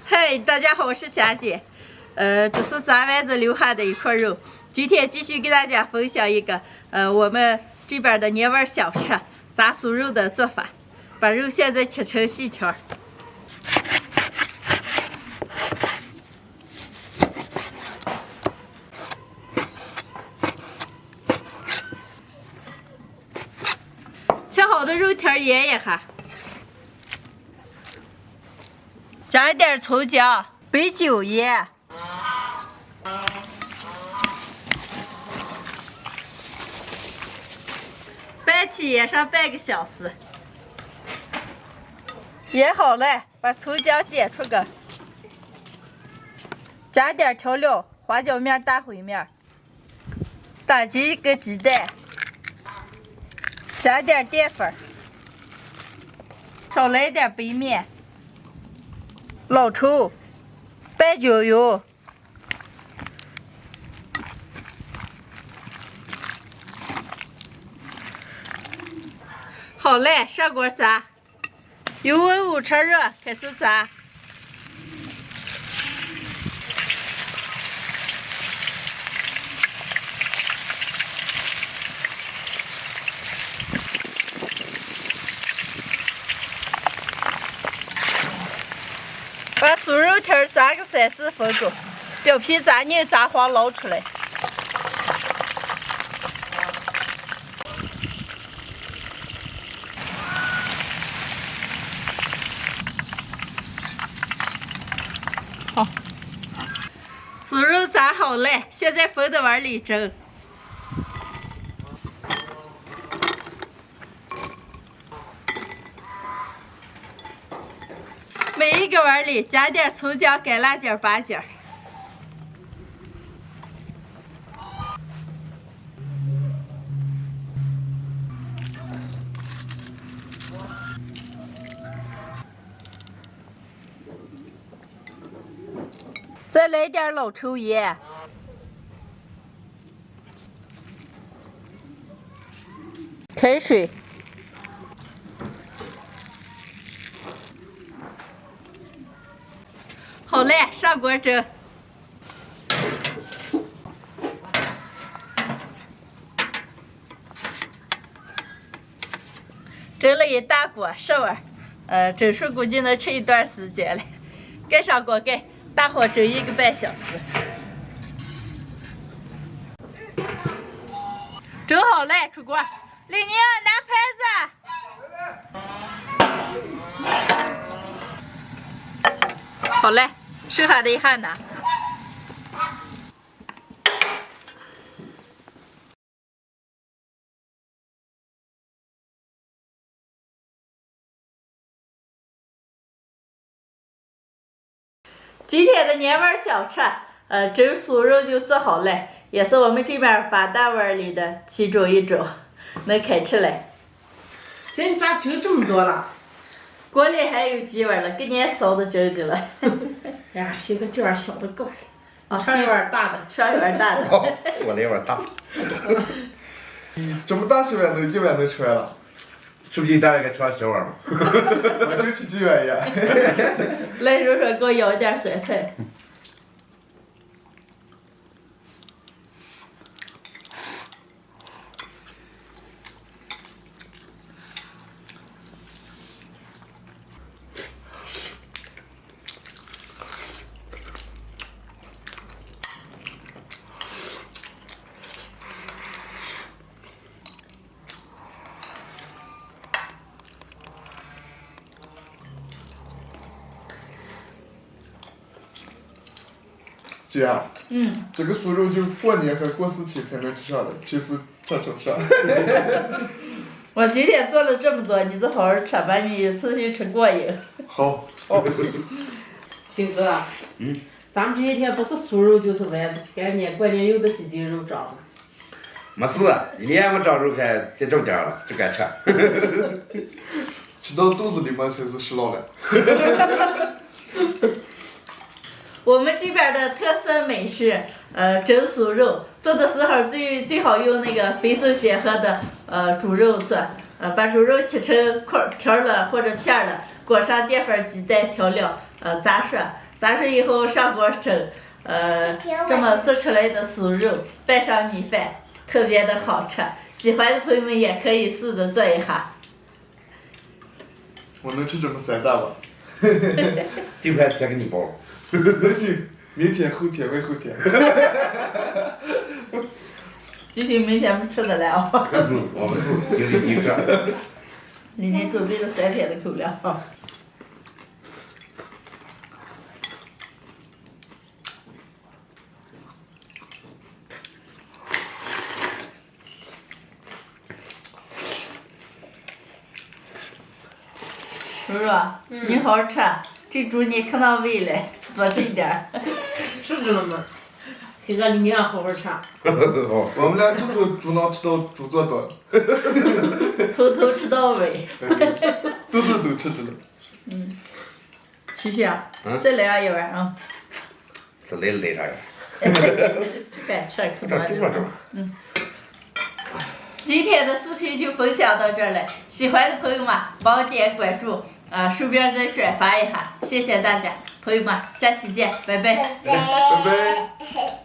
嗨，大家好，我是霞姐。这是昨晚子留下的一块肉，今天继续给大家分享一个我们这边的年味小吃炸酥肉的做法。把肉现在切成细条。切好的肉条腌一下。 加一点葱姜、白酒盐，拌起腌上半个小时。腌好了，把葱姜剪出个，加点调料：花椒面、大烩面，打几个鸡蛋，加点淀粉，少来点白面。 老抽、白椒油、好嘞，上锅炸，油温5成热，开始炸。把酥肉条炸个3-4分钟，表皮炸硬炸黄捞出来。好，酥肉炸好了，现在分到碗里蒸。 每一个碗里加点葱姜、干辣椒、八角。再来点老抽盐。开水。 好嘞，上锅蒸。蒸了一大锅，上碗，蒸熟估计能吃一段时间了。盖上锅盖，大火蒸1个半小时。蒸好了，出锅。李宁，拿盘子。好嘞。 剩下的一下拿。今天的年味小吃，蒸酥肉就做好了，也是我们这边8大碗里的其中一种，能开吃了。姐，你咋蒸这么多了？锅里还有几碗了，给你嫂子蒸着了。哎呀，行，这碗小的够了。啊，吃一碗大的，吃一碗大的。我那碗大。这么大小碗都1碗都吃完了，是不是带了个吃小碗吗？我就吃几碗呀。来，柔柔给我舀点酸菜。姐，这个酥肉就过年和过4期才能吃上的，平时常吃不上。我今天做了这么多，你就好好吃，把你一次性吃过瘾。好。鑫哥，咱们这一天不是酥肉就是丸子，赶紧过年有的几斤肉长了。没事，一年没长肉还再整点了，就该吃。吃到肚子里面才是食老了。我们这边的特色美食，蒸酥肉，做的时候最好用那个肥瘦结合的猪肉做，把猪肉切成块条了或者片了，裹上淀粉、鸡蛋调料，炸熟，炸熟以后上锅蒸，这么做出来的酥肉拌上米饭，特别的好吃。喜欢的朋友们也可以试着做一下。我能吃这么3大吗？这块再给你包。能行，明天、后天、为后天。继续明天不吃得了。我们是就得你这。今天准备了3天的口粮。叔叔，你好好吃，这猪你可到胃了，多吃一点儿。吃着了吗？现在你俩好好吃。哦，我们俩就是猪脑吃到猪做多，从头吃到尾。都吃着了。谢谢，再来一碗啊！是来啥呀？饭吃可多这了。今天的视频就分享到这儿了，喜欢的朋友们帮点关注，顺便再转发一下，谢谢大家，朋友们，下期见，拜拜。拜拜。